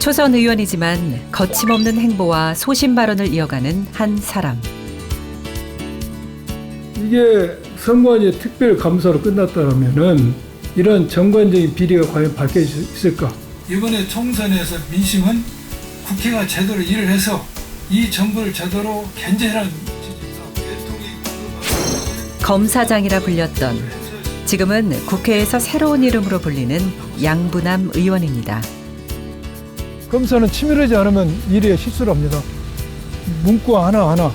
초선 의원이지만 거침없는 행보와 소신 발언을 이어가는 한 사람. 이게 선관위 특별감사로 끝났다면은 이런 정관적인 비리가 과연 밝혀질 수 있을까? 이번에 총선에서 민심은 국회가 제대로 일을 해서 이 정부를 제대로 견제하라는 검사장이라 불렸던, 지금은 국회에서 새로운 이름으로 불리는 양부남 의원입니다. 검사는 치밀하지 않으면 일에 실수를 합니다. 문구 하나하나,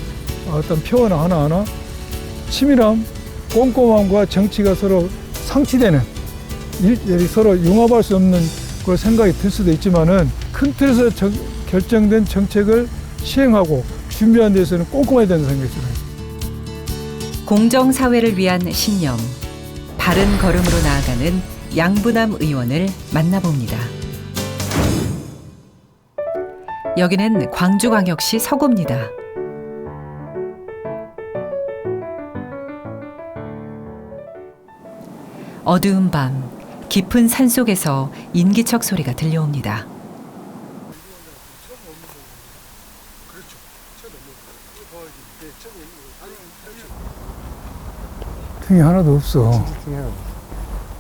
어떤 표현 하나하나 치밀함, 꼼꼼함과 정치가 서로 상치되는, 서로 융합할 수 없는 그 생각이 들 수도 있지만은 큰 틀에서 결정된 정책을 시행하고 준비하는 데서는 꼼꼼해야 된다는 생각이 들어요. 공정사회를 위한 신념, 바른 걸음으로 나아가는 양부남 의원을 만나봅니다. 여기는 광주광역시 서구입니다. 어두운 밤, 깊은 산속에서 인기척 소리가 들려옵니다. 등이 하나도 없어.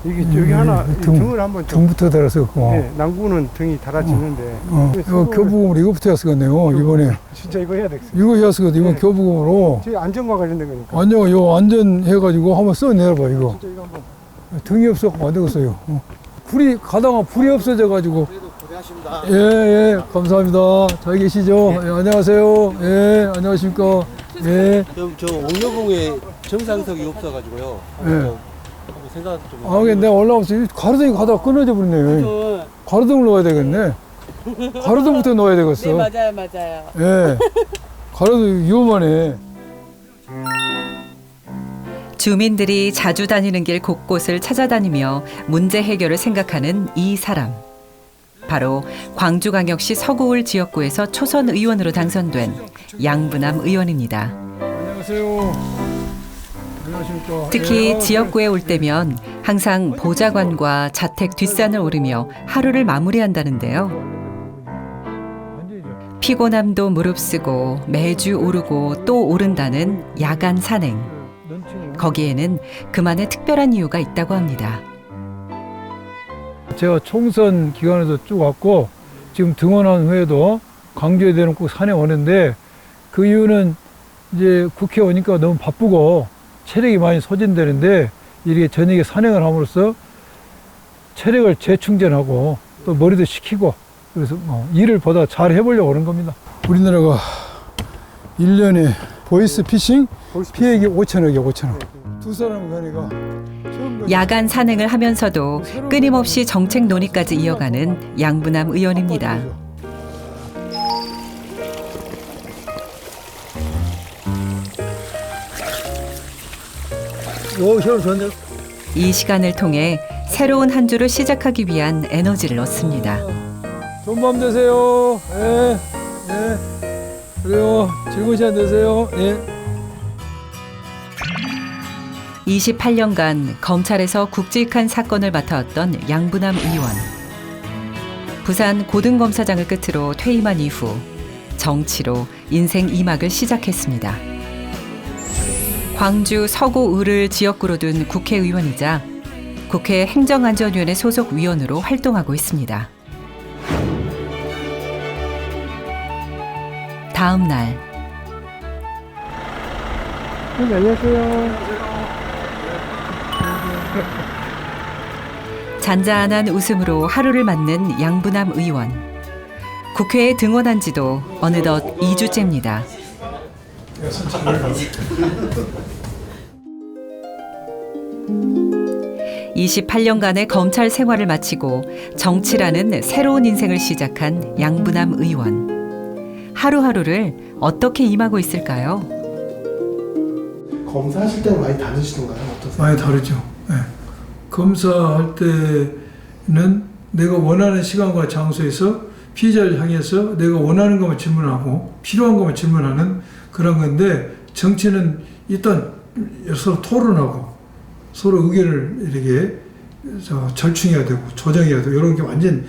이게 여기 하나 등을 한번 등부터 달아서 고. 네, 난구는 등이 달아지는데. 이거 교부금으로 이거부터 했었겠네요. 이번에. 진짜 이거 해야 되겠어요. 이거 했었거든. 이번 네. 교부금으로. 제 안전과 관련된 거니까. 안전, 요 안전 해가지고 한번 써내려봐 이거. 진짜 이거 한번. 등이 없어서 안 되겠어요. 불이 가다가 불이 없어져가지고. 그래도 고생하십니다. 예, 감사합니다. 잘 계시죠? 예, 안녕하세요. 예, 안녕하십니까. 예. 저 옥녀봉에 정상석이 없어가지고요. 예. 한번 생각 좀. 근데 내가 올라오면서 가로등이 가다가 끊어져 버리네. 가로등을 넣어야 되겠네. 가로등부터 넣어야 되겠어. 네, 맞아요. 예. 가로등 위험하네. 주민들이 자주 다니는 길 곳곳을 찾아다니며 문제 해결을 생각하는 이 사람. 바로 광주광역시 서구울 지역구에서 초선 의원으로 당선된 양부남 의원입니다. 안녕하세요. 안녕하십니까. 특히 지역구에 올 때면 항상 보좌관과 자택 뒷산을 오르며 하루를 마무리한다는데요. 피곤함도 무릅쓰고 매주 오르고 또 오른다는 야간 산행. 거기에는 그만의 특별한 이유가 있다고 합니다. 제가 총선 기간에도 쭉 왔고 지금 등원한 후에도 광주에 대는 꼭 산에 오는데 그 이유는 이제 국회 오니까 너무 바쁘고 체력이 많이 소진되는데 이렇게 저녁에 산행을 함으로써 체력을 재충전하고 또 머리도 식히고 그래서 일을 보다 잘 해보려고 그런 겁니다. 우리나라가 1년에 보이스 피싱 피해액이 5천억이야. 두 사람 가니까 야간 산행을 하면서도 끊임없이 정책 논의까지 이어가는 양부남 의원입니다. 이 시간을 통해 새로운 한 주를 시작하기 위한 에너지를 얻습니다. 좋은 밤 되세요. 예. 그래요. 즐거운 시간 되세요. 예. 28년간 검찰에서 굵직한 사건을 맡아왔던 양부남 의원. 부산 고등검사장을 끝으로 퇴임한 이후 정치로 인생 2막을 시작했습니다. 광주 서구을을 지역구로 둔 국회의원이자 국회 행정안전위원회 소속 위원으로 활동하고 있습니다. 다음 날. 안녕하세요. 잔잔한 웃음으로 하루를 맞는 양부남 의원. 국회에 등원한 지도 어느덧 2주째입니다. 28년간의 검찰 생활을 마치고 정치라는 새로운 인생을 시작한 양부남 의원. 하루하루를 어떻게 임하고 있을까요? 검사하실 때는 많이 다르시던가요? 어떠세요? 많이 다르죠. 네. 검사할 때는 내가 원하는 시간과 장소에서 피의자를 향해서 내가 원하는 것만 질문하고 필요한 것만 질문하는 그런 건데, 정치는 일단 서로 토론하고 서로 의견을 이렇게 절충해야 되고 조정해야 되고 이런 게 완전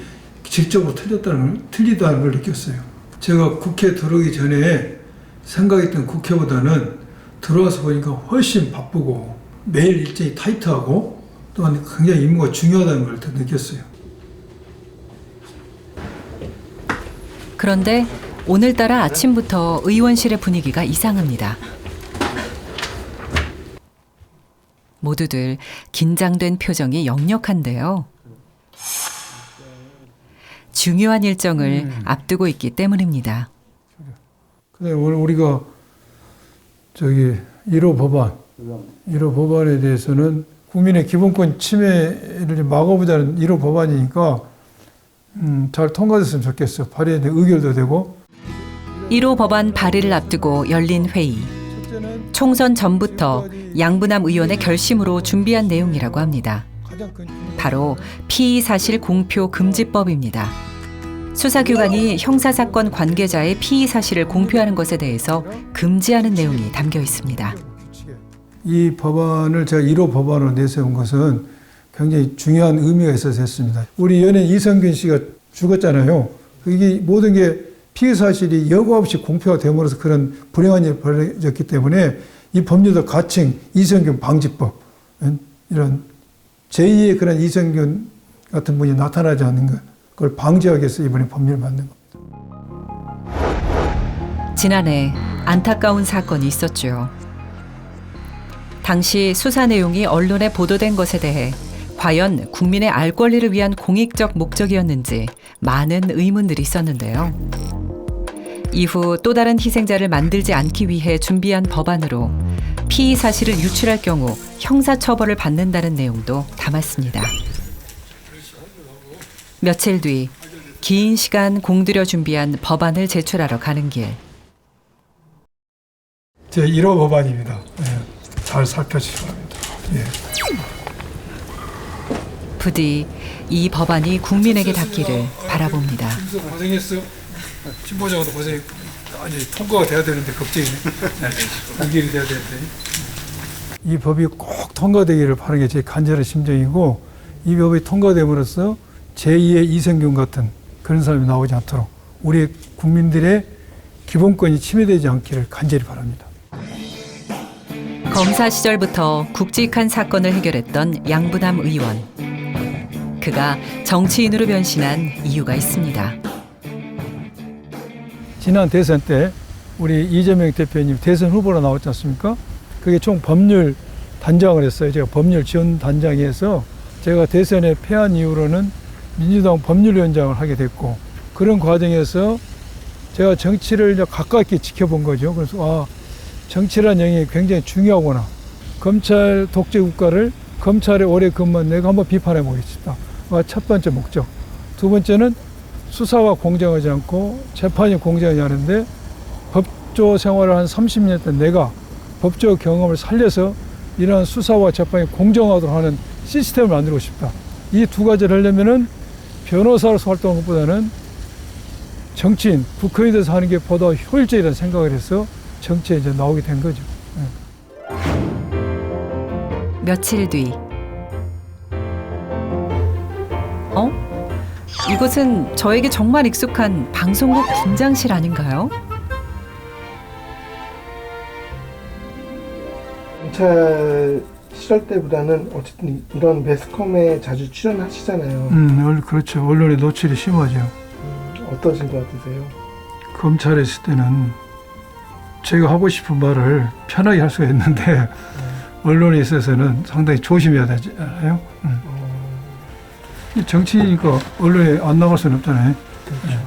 질적으로 틀리다는 걸 느꼈어요. 제가 국회 들어오기 전에 생각했던 국회보다는 들어와서 보니까 훨씬 바쁘고 매일 일정이 타이트하고 또한 굉장히 임무가 중요하다는 걸 더 느꼈어요. 그런데 오늘따라 아침부터 의원실의 분위기가 이상합니다. 모두들 긴장된 표정이 역력한데요. 중요한 일정을 앞두고 있기 때문입니다. 근데 오늘 우리가 저기 1호 법안에 대해서는 국민의 기본권 침해를 막아보자는 1호 법안이니까 잘 통과됐으면 좋겠어. 발의에 대한 의결도 되고. 1호 법안 발의를 앞두고 열린 회의. 총선 전부터 양부남 의원의 결심으로 준비한 내용이라고 합니다. 바로 피의사실 공표 금지법입니다. 수사기관이 형사사건 관계자의 피의사실을 공표하는 것에 대해서 금지하는 내용이 담겨 있습니다. 이 법안을 제가 1호 법안으로 내세운 것은 굉장히 중요한 의미가 있어서 했습니다. 우리 연예인 이성균 씨가 죽었잖아요. 이게 모든 게 피의사실이 여과 없이 공표가 됨으로써 그런 불행한 일이 벌어졌기 때문에 이 법률도 가칭 이성균 방지법, 이런 제2의 그런 이성균 같은 분이 나타나지 않는 것, 그걸 방지하기 위해서 이번에 법률을 만든 겁니다. 지난해 안타까운 사건이 있었죠. 당시 수사 내용이 언론에 보도된 것에 대해 과연 국민의 알 권리를 위한 공익적 목적이었는지 많은 의문들이 있었는데요. 이후 또 다른 희생자를 만들지 않기 위해 준비한 법안으로 피의 사실을 유출할 경우 형사처벌을 받는다는 내용도 담았습니다. 며칠 뒤 긴 시간 공들여 준비한 법안을 제출하러 가는 길. 제 1호 법안입니다. 잘 살펴주시기 바랍니다. 부디 이 법안이 국민에게 닿기를 바라봅니다. 고생했어. 신보장도 고생했고. 아니 통과가 돼야 되는데 걱정이네. 의결이 돼야 되는데. 이 법이 꼭 통과되기를 바라는 게 제 간절한 심정이고, 이 법이 통과됨으로써 제2의 이성균 같은 그런 사람이 나오지 않도록 우리 국민들의 기본권이 침해되지 않기를 간절히 바랍니다. 검사 시절부터 굵직한 사건을 해결했던 양부남 의원. 그가 정치인으로 변신한 이유가 있습니다. 지난 대선 때 우리 이재명 대표님 대선 후보로 나왔지 않습니까? 그게 총 법률 단장을 했어요. 제가 법률 지원 단장에서 제가 대선에 패한 이후로는 민주당 법률위원장을 하게 됐고, 그런 과정에서 제가 정치를 가까이 지켜본 거죠. 그래서 정치라는 영역이 굉장히 중요하구나. 검찰 독재 국가를 검찰에 오래 근무한 내가 한번 비판해 보겠습니다. 첫 번째 목적. 두 번째는 수사와 공정하지 않고 재판이 공정하지 않은데 법조 생활을 한 30년 했던 내가 법조 경험을 살려서 이러한 수사와 재판이 공정하도록 하는 시스템을 만들고 싶다. 이 두 가지를 하려면은 변호사로서 활동하는 것보다는 정치인, 국회의원에 대해서 하는 게 보다 효율적이라는 생각을 해서 정치에 이제 나오게 된 거죠. 며칠 뒤. 이곳은 저에게 정말 익숙한 방송국 분장실 아닌가요? 검찰 시절 때보다는 어쨌든 이런 매스컴에 자주 출연하시잖아요. 그렇죠. 언론의 노출이 심하죠. 어떠신 것 같으세요? 검찰에 있을 때는 제가 하고 싶은 말을 편하게 할 수가 있는데 언론에 있어서는 상당히 조심해야 되잖아요. 정치니까 언론에 안 나갈 수는 없잖아요. 그렇죠.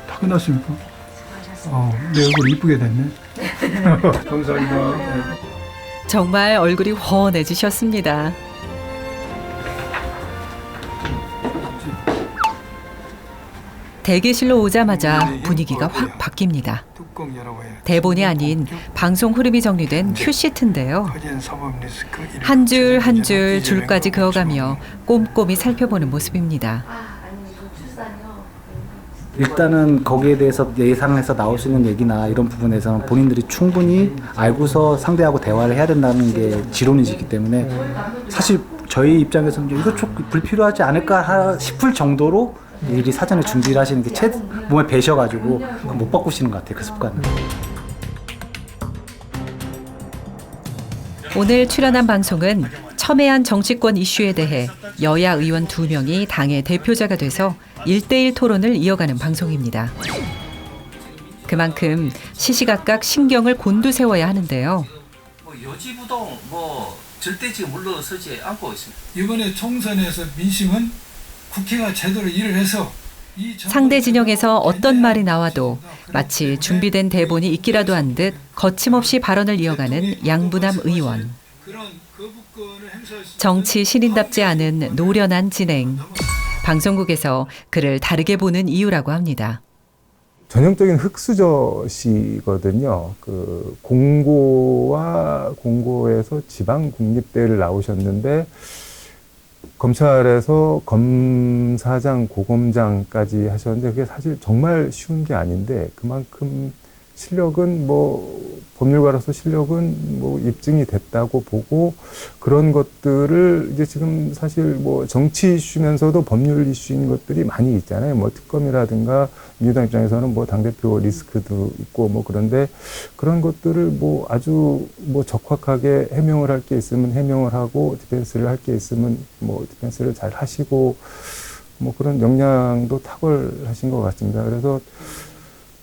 다 끝났습니까? 내 얼굴 이쁘게 됐네. 감사합니다. 정말 얼굴이 훤해지셨습니다. 대기실로 오자마자 분위기가 확 바뀝니다. 대본이 아닌 방송 흐름이 정리된 큐시트인데요. 한 줄 한 줄 줄까지 그어가며 꼼꼼히 살펴보는 모습입니다. 일단은 거기에 대해서 예상해서 나올 수 있는 얘기나 이런 부분에서는 본인들이 충분히 알고서 상대하고 대화를 해야 된다는 게 지론이기 때문에 사실 저희 입장에서는 이거 좀 불필요하지 않을까 싶을 정도로 미리 사전에 준비를 하시는 게 몸에 배셔가지고 못 바꾸시는 것 같아요. 그 습관을. 오늘 출연한 방송은 첨예한 정치권 이슈에 대해 여야 의원 2명이 당의 대표자가 돼서 1대1 토론을 이어가는 방송입니다. 그만큼 시시각각 신경을 곤두세워야 하는데요. 요지부동 절대 지금 물러서지 않고 있습니다. 이번에 총선에서 민심은 국회가 제대로 일을 해서 상대 진영에서 어떤 말이 나와도 마치 준비된 대본이 있기라도 한 듯 거침없이 발언을 이어가는 양부남 의원. 정치 신인답지 않은 노련한 진행. 방송국에서 그를 다르게 보는 이유라고 합니다. 전형적인 흑수저시거든요. 그 공고에서 지방 국립대를 나오셨는데 검찰에서 검사장, 고검장까지 하셨는데 그게 사실 정말 쉬운 게 아닌데 그만큼 실력은 법률가로서 실력은 입증이 됐다고 보고 그런 것들을 이제 지금 사실 정치 이슈면서도 법률 이슈인 것들이 많이 있잖아요. 특검이라든가 민주당 입장에서는 당대표 리스크도 있고 그런데 그런 것들을 아주 적확하게 해명을 할 게 있으면 해명을 하고 디펜스를 할 게 있으면 디펜스를 잘 하시고 그런 역량도 탁월하신 것 같습니다. 그래서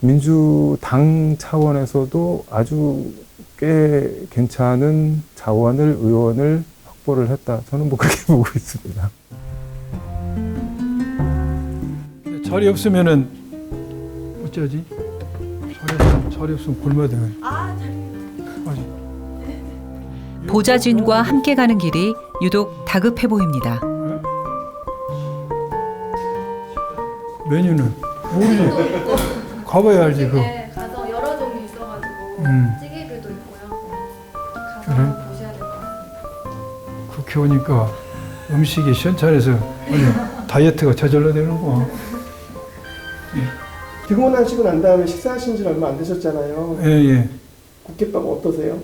민주당 차원에서도 아주 꽤 괜찮은 의원을 확보를 했다. 저는 그렇게 보고 있습니다. 자리 없으면은 어쩌지? 자리 없으면 굶어야 돼. 보좌진과 함께 가는 길이 유독 다급해 보입니다. 메뉴는 모르지. 가봐야 알지 그. 네, 가서 여러 종류 있어가지고 찌개류도 있고요. 가서 그래? 한번 보셔야 될 것 같습니다. 국회 오니까 음식이 시원찮아서 다이어트가 저절로 되는 거. 등원하시고 난 다음에 식사하신 지 얼마 안 되셨잖아요. 예. 국회밥 어떠세요?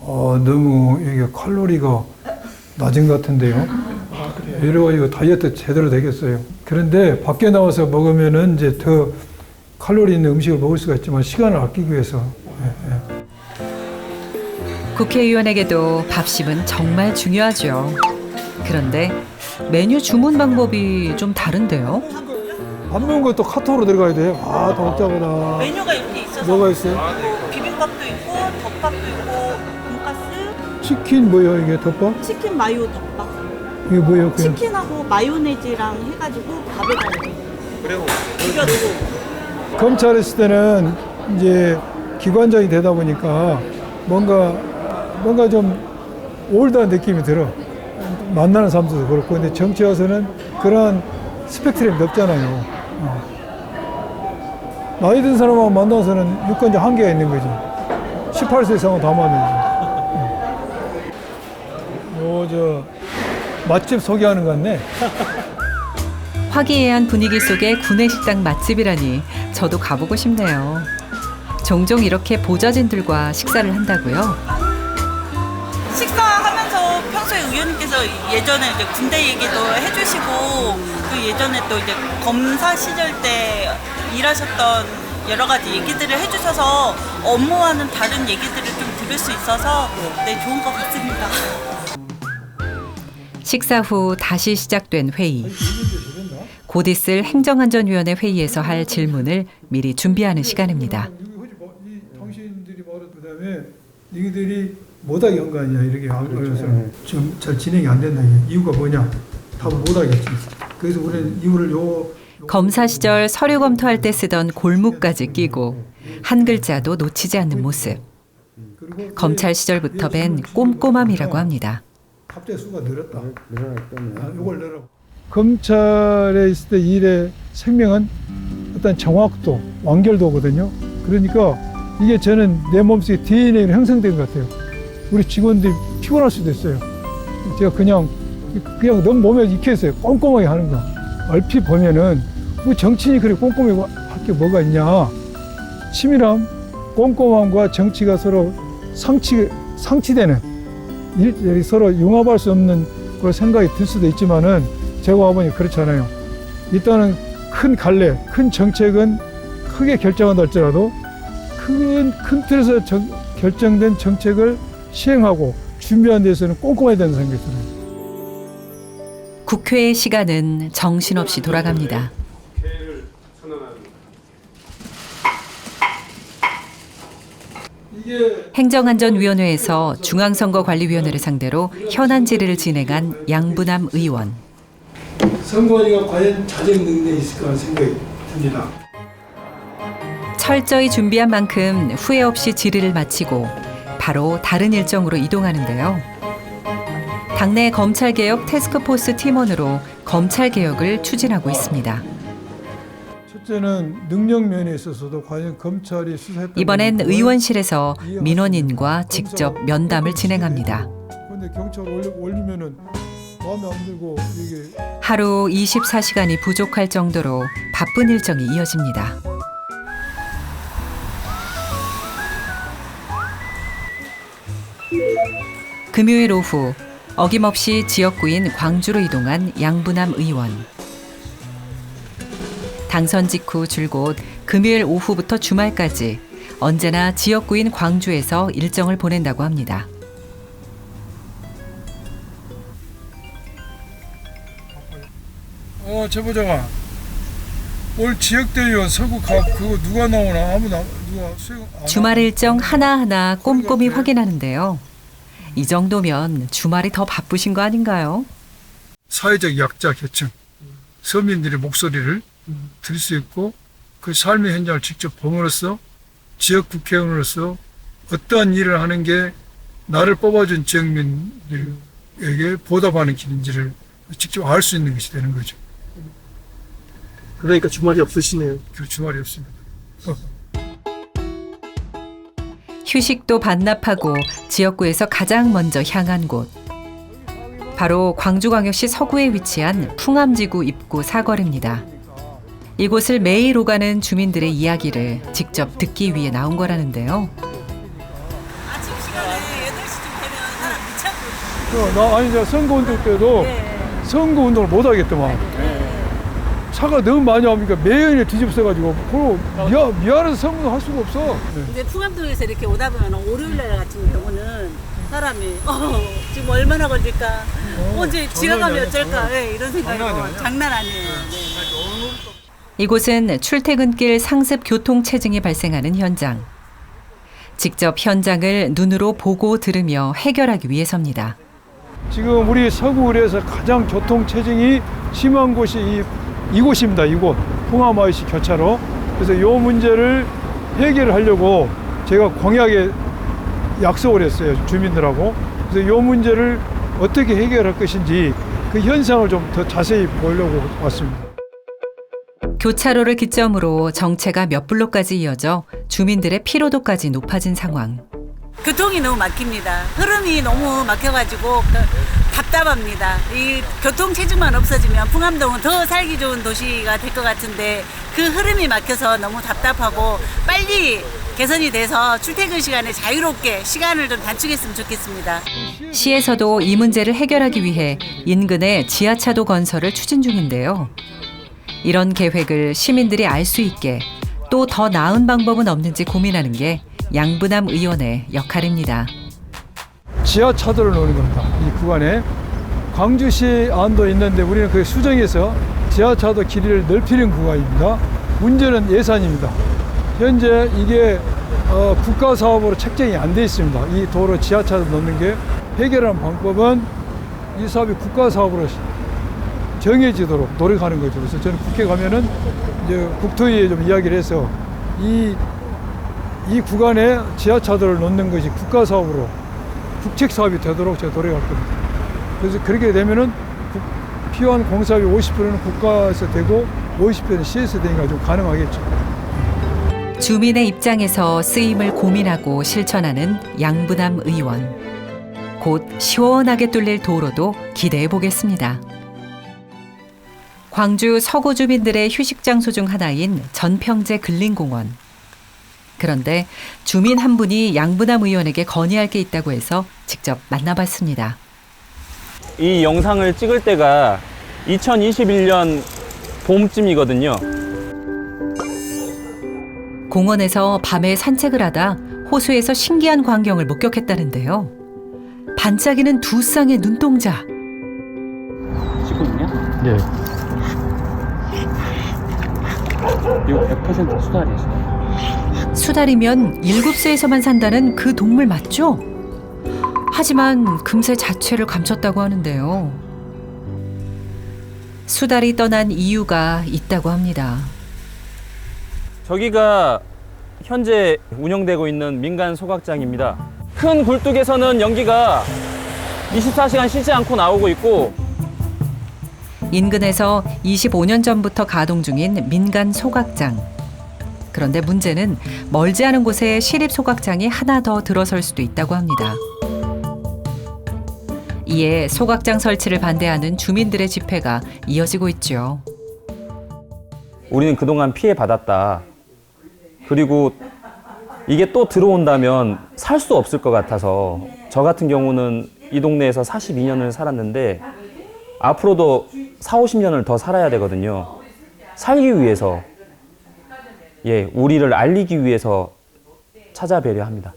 너무 이게 칼로리가 낮은 것 같은데요. 그래요? 여러 가지 다이어트 제대로 되겠어요. 그런데 밖에 나와서 먹으면은 이제 더 칼로리 있는 음식을 먹을 수가 있지만 시간을 아끼기 위해서. 국회의원에게도 밥심은 정말 중요하죠. 그런데 메뉴 주문 방법이 좀 다른데요. 밥 먹는 것도 카톡으로 들어가야 돼. 더 복잡하다. 메뉴가 이렇게 있어서 뭐가 있어요? 비빔밥도 있고 덮밥도 있고 돈가스, 치킨 뭐예요 이게 덮밥? 치킨 마요 덮밥. 이게 뭐예요? 그냥 치킨하고 마요네즈랑 해가지고 밥에다 이렇게 비벼놓고. 검찰에 있을 때는 이제 기관장이 되다 보니까 뭔가 좀 올드한 느낌이 들어. 만나는 사람들도 그렇고. 근데 정치 와서는 그런 스펙트럼이 넓잖아요. 나이 든 사람하고 만나서는 유권자 한계가 있는 거지. 18세 이상은 다 만나지. 맛집 소개하는 것 같네. 화기애애한 분위기 속의 구내식당 맛집이라니 저도 가보고 싶네요. 종종 이렇게 보좌진들과 식사를 한다고요? 식사하면서 평소에 의원님께서 예전에 이제 군대 얘기도 해주시고 그 예전에 또 이제 검사 시절 때 일하셨던 여러 가지 얘기들을 해주셔서 업무와는 다른 얘기들을 좀 들을 수 있어서 좋은 것 같습니다. 식사 후 다시 시작된 회의. 곧 있을 행정안전위원회 회의에서 할 질문을 미리 준비하는 시간입니다. 당신들이 말한 그다음에 너희들이 못하게 한 거 아니야 이렇게 그래서 좀 잘 진행이 안 된다. 이유가 뭐냐? 답을 못하겠지. 그래서 우리는 이유를 검사 시절 서류 검토할 때 쓰던 골무까지 끼고 한 글자도 놓치지 않는 모습. 검찰 시절부터 뵌 꼼꼼함이라고 합니다. 갑자기 수가 늘었다. 이걸 늘어. 검찰에 있을 때 일의 생명은 어떤 정확도, 완결도거든요. 그러니까 이게 저는 내 몸속에 DNA로 형성된 것 같아요. 우리 직원들이 피곤할 수도 있어요. 제가 그냥 너무 몸에 익혀있어요. 꼼꼼하게 하는 거. 얼핏 보면은 우리 정치인이 그렇게 꼼꼼하게 할 게 뭐가 있냐. 치밀함, 꼼꼼함과 정치가 서로 상치되는 일들이 서로 융합할 수 없는 그런 생각이 들 수도 있지만은 제가 와보니 그렇잖아요. 일단은 큰 갈래, 큰 정책은 크게 결정한다 할지라도 큰 틀에서 결정된 정책을 시행하고 준비하는 데서는 꼼꼼해야 된다는 생각이 들어요. 국회의 시간은 정신없이 돌아갑니다. 행정안전위원회에서 중앙선거관리위원회를 상대로 현안 질의를 진행한 양부남 의원. 선관위가 과연 자정 능력이 있을까 하는 생각이 듭니다. 철저히 준비한 만큼 후회 없이 질의를 마치고 바로 다른 일정으로 이동하는데요. 당내 검찰개혁 태스크포스 팀원으로 검찰개혁을 추진하고 있습니다. 첫째는 능력 면에 있어서도 과연 검찰이 수사했던 이번엔 의원실에서 민원인과 직접 면담을 진행합니다. 그런데 경찰 올리면은 마음에 안 들고 이게 하루 24시간이 부족할 정도로 바쁜 일정이 이어집니다. 금요일 오후 어김없이 지역구인 광주로 이동한 양부남 의원. 당선 직후 줄곧 금요일 오후부터 주말까지 언제나 지역구인 광주에서 일정을 보낸다고 합니다. 제보자가 올 지역대의원 서구갑 그거 누가 나오나 누가 수행 안 주말 일정 하나하나 꼼꼼히 확인하는데요. 이 정도면 주말이 더 바쁘신 거 아닌가요? 사회적 약자 계층 서민들의 목소리를 들을 수 있고 그 삶의 현장을 직접 봄으로써 지역 국회의원으로서 어떠한 일을 하는 게 나를 뽑아준 지역민들에게 보답하는 길인지를 직접 알 수 있는 것이 되는 거죠. 그러니까 주말이 없으시네요. 그 주말이 없습니다. 휴식도 반납하고 지역구에서 가장 먼저 향한 곳. 바로 광주광역시 서구에 위치한 풍암지구 입구 사거리입니다. 이곳을 매일 오가는 주민들의 이야기를 직접 듣기 위해 나온 거라는데요. 아침 시간에 8시쯤 되면 사람 미쳤고. 나 아니 제가 선거운동 때도 선거운동을 못 하겠더만. 차가 너무 많이 오니까 매연이 뒤집어져가지고 그거 미안해서 선거도 할 수가 없어. 근데 풍암동에서 이렇게 오다 보면 월요일날 같은 경우는 사람이 지금 얼마나 걸릴까, 언제 지나가면 어쩔까, 이런 생각이 장난 아니에요. 이곳은 출퇴근길 상습 교통체증이 발생하는 현장. 직접 현장을 눈으로 보고 들으며 해결하기 위해서입니다. 지금 우리 서구을에서 가장 교통체증이 심한 곳이 이곳입니다. 이곳 풍암IC 교차로. 그래서 이 문제를 해결하려고 제가 공약에 약속을 했어요. 주민들하고. 그래서 이 문제를 어떻게 해결할 것인지 그 현상을 좀 더 자세히 보려고 왔습니다. 교차로를 기점으로 정체가 몇 블록까지 이어져 주민들의 피로도까지 높아진 상황. 교통이 너무 막힙니다. 흐름이 너무 막혀가지고 답답합니다. 이 교통체증만 없어지면 풍암동은 더 살기 좋은 도시가 될 것 같은데 그 흐름이 막혀서 너무 답답하고 빨리 개선이 돼서 출퇴근 시간에 자유롭게 시간을 좀 단축했으면 좋겠습니다. 시에서도 이 문제를 해결하기 위해 인근에 지하차도 건설을 추진 중인데요. 이런 계획을 시민들이 알 수 있게 또 더 나은 방법은 없는지 고민하는 게 양부남 의원의 역할입니다. 지하차도를 놓는 겁니다. 이 구간에 광주시 안도 있는데 우리는 그 수정해서 지하차도 길이를 넓히는 구간입니다. 문제는 예산입니다. 현재 이게 국가 사업으로 책정이 안 돼 있습니다. 이 도로 지하차도 놓는 게 해결하는 방법은 이 사업이 국가 사업으로 정해지도록 노력하는 거죠. 그래서 저는 국회 가면은 이제 국토위에 좀 이야기를 해서 이 구간에 지하차도를 놓는 것이 국가 사업으로 국책 사업이 되도록 제가 노력할 겁니다. 그래서 그렇게 되면은 필요한 공사비 50%는 국가에서 되고 50%는 시에서 되니까 좀 가능하겠죠. 주민의 입장에서 쓰임을 고민하고 실천하는 양부남 의원. 곧 시원하게 뚫릴 도로도 기대해 보겠습니다. 광주 서구 주민들의 휴식 장소 중 하나인 전평제 근린공원. 그런데 주민 한 분이 양부남 의원에게 건의할 게 있다고 해서 직접 만나봤습니다. 이 영상을 찍을 때가 2021년 봄쯤이거든요. 공원에서 밤에 산책을 하다 호수에서 신기한 광경을 목격했다는데요. 반짝이는 두 쌍의 눈동자. 지금요? 네. 이거 100% 수달이에요. 수달이면 7세에서만 산다는 그 동물 맞죠? 하지만 금세 자취를 감췄다고 하는데요. 수달이 떠난 이유가 있다고 합니다. 저기가 현재 운영되고 있는 민간 소각장입니다. 큰 굴뚝에서는 연기가 24시간 쉬지 않고 나오고 있고, 인근에서 25년 전부터 가동 중인 민간 소각장. 그런데 문제는 멀지 않은 곳에 시립 소각장이 하나 더 들어설 수도 있다고 합니다. 이에 소각장 설치를 반대하는 주민들의 집회가 이어지고 있죠. 우리는 그동안 피해받았다. 그리고 이게 또 들어온다면 살 수 없을 것 같아서, 저 같은 경우는 이 동네에서 42년을 살았는데 앞으로도 4, 50년을 더 살아야 되거든요. 살기 위해서, 우리를 알리기 위해서 찾아뵈려 합니다.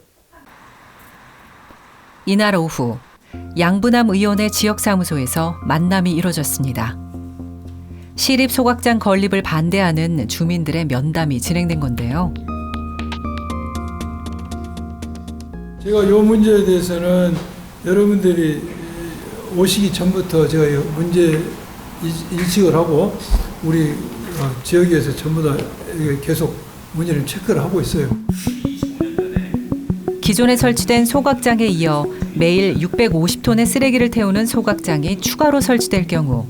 이날 오후 양부남 의원의 지역사무소에서 만남이 이뤄졌습니다. 시립 소각장 건립을 반대하는 주민들의 면담이 진행된 건데요. 제가 이 문제에 대해서는 여러분들이 오시기 전부터 제가 이 문제 인식을 하고 우리 지역에서 전부 다 계속 문제를 체크를 하고 있어요. 기존에 설치된 소각장에 이어 매일 650톤의 쓰레기를 태우는 소각장이 추가로 설치될 경우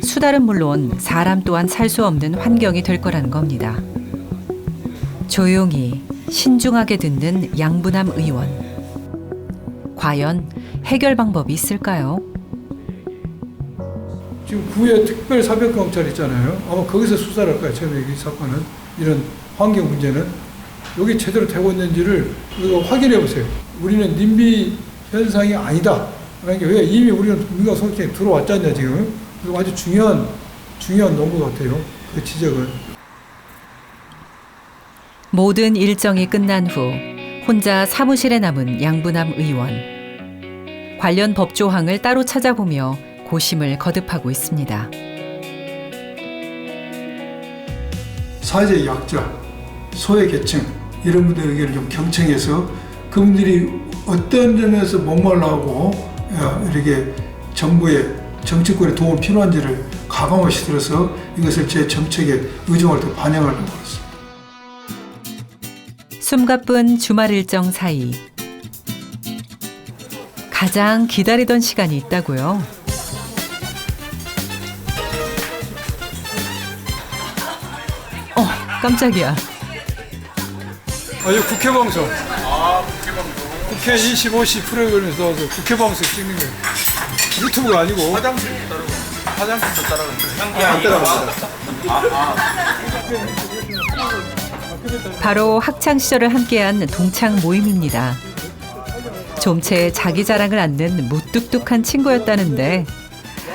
수달은 물론 사람 또한 살 수 없는 환경이 될 거라는 겁니다. 조용히 신중하게 듣는 양부남 의원. 과연 해결 방법이 있을까요? 지금 구에 특별사법경찰 있잖아요. 아마 거기서 수사를 할 거예요. 처음에 이 사건은. 이런 환경 문제는. 여기 제대로 되고 있는지를 우리가 확인해 보세요. 우리는 님비 현상이 아니다. 그러니까 왜 이미 우리는 민간 소각장에 들어왔잖냐 지금. 그리고 아주 중요한 논거 같아요. 그 지적은. 모든 일정이 끝난 후 혼자 사무실에 남은 양부남 의원. 관련 법 조항을 따로 찾아보며 고심을 거듭하고 있습니다. 사회적 약자, 소외계층 이런 분들의 의견을 좀 경청해서 그분들이 어떤 점에서 목말라하고 이렇게 정부의 정치권의 도움이 필요한지를 가감없이 들어서 이것을 제 정책에 의정을 더 반영하려고 했습니다. 숨가쁜 주말 일정 사이 가장 기다리던 시간이 있다고요. 깜짝이야. 이거 국회 방송. 국회 25시 프로그램에서 나와서 국회 방송 찍는 거예요. 유튜브가 아니고. 화장실도 따라가는데. 바로 학창 시절을 함께한 동창 모임입니다. 좀채 자기 자랑을 않는 무뚝뚝한 친구였다는데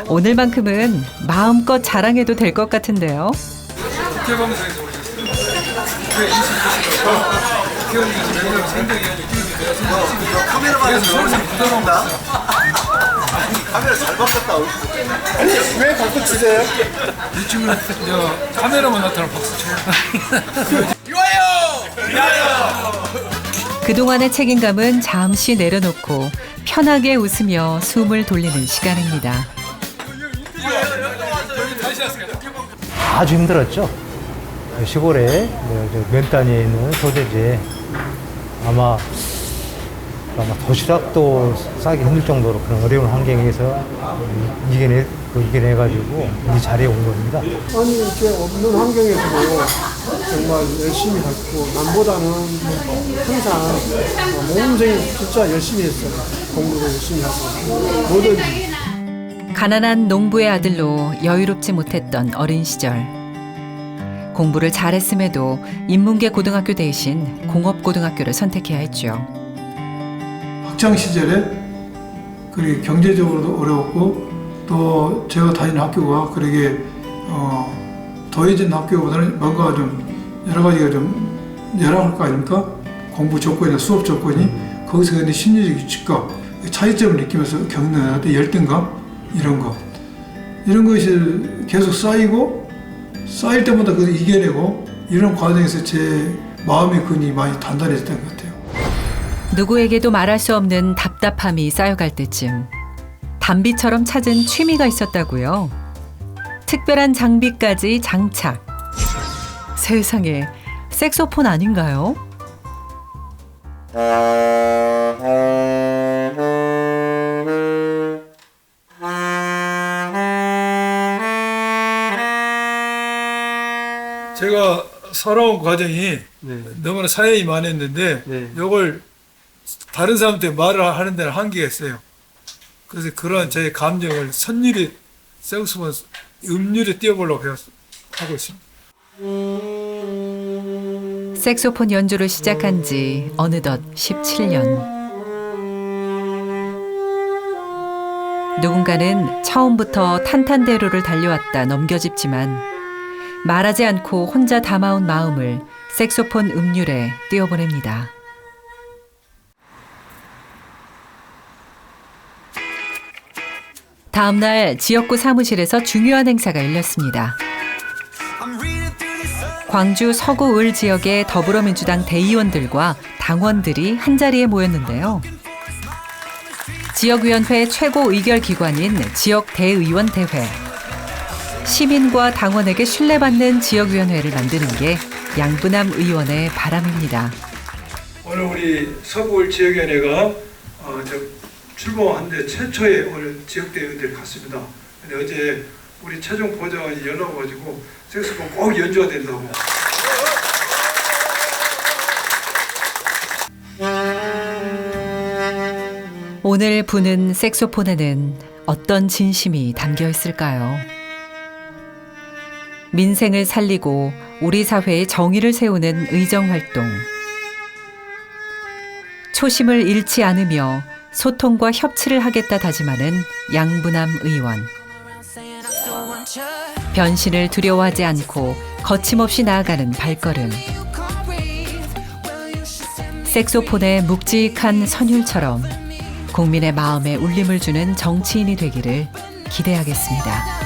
오늘만큼은 마음껏 자랑해도 될 것 같은데요. 국회 방송에서 오셨어요. 국회 25시라고 국회의원님께서 매번 생방이야지 카메라가 서울서 부담한다. 카메라 잘 바꿨다. 아니 왜 박수 치세요? 이 친구는 카메라만 나타나면 박수 쳐요. 그동안의 책임감은 잠시 내려놓고 편하게 웃으며 숨을 돌리는 시간입니다. 아주 힘들었죠. 그 시골에 면단위에 있는 소재지 아마 도시락도 싸기 힘들 정도로 그런 어려운 환경에서 이겨내가지고 이 자리에 온 겁니다. 아니 이렇게 없는 환경에서도 정말 열심히 했고 남보다는 항상 모범생이 진짜 열심히 했어요. 공부도 열심히 하고 뭐든지. 가난한 농부의 아들로 여유롭지 못했던 어린 시절. 공부를 잘했음에도 인문계 고등학교 대신 공업고등학교를 선택해야 했죠. 학창 시절에 그리고 경제적으로도 어려웠고 또 제가 다니는 학교가 그러게 더해진 학교보다는 뭔가 좀 여러 가지가 좀 열악할 거 아닙니까? 공부 조건이나 수업 조건이 거기서 근데 심리적 규칙과 차이점을 느끼면서 겪는 어떤 열등감 이런 것이 계속 쌓일 때마다 그걸 이겨내고 이런 과정에서 제 마음의 근이 많이 단단해졌던 것 같아요. 누구에게도 말할 수 없는 답답함이 쌓여갈 때쯤 단비처럼 찾은 취미가 있었다고요. 특별한 장비까지 장착. 세상에, 색소폰 아닌가요? 제가 살아온 과정이 너무나 사연이 많았는데 이걸 다른 사람한테 말을 하는 데는 한계가 있어요. 그래서 그런 제 감정을 선율이 색소폰 음률에 띄워보려고 하고 있습니다. 색소폰 연주를 시작한 지 어느덧 17년. 누군가는 처음부터 탄탄대로를 달려왔다 넘겨짚지만 말하지 않고 혼자 담아온 마음을 색소폰 음률에 띄워보냅니다. 다음 날 지역구 사무실에서 중요한 행사가 열렸습니다. 광주 서구 을 지역의 더불어민주당 대의원들과 당원들이 한자리에 모였는데요. 지역위원회 최고 의결기관인 지역대의원 대회. 시민과 당원에게 신뢰받는 지역위원회를 만드는 게 양분남 의원의 바람입니다. 오늘 우리 서구을 지역위원회가 출범한 데 최초의 오늘 지역대의원들이 갔습니다. 근데 어제 우리 최종 보좌관이 연락 와가지고 색소폰 꼭 연주가 된다고. 오늘 부는 색소폰에는 어떤 진심이 담겨 있을까요? 민생을 살리고 우리 사회의 정의를 세우는 의정활동. 초심을 잃지 않으며 소통과 협치를 하겠다 다짐하는 양분남 의원. 변신을 두려워하지 않고 거침없이 나아가는 발걸음. 색소폰의 묵직한 선율처럼 국민의 마음에 울림을 주는 정치인이 되기를 기대하겠습니다.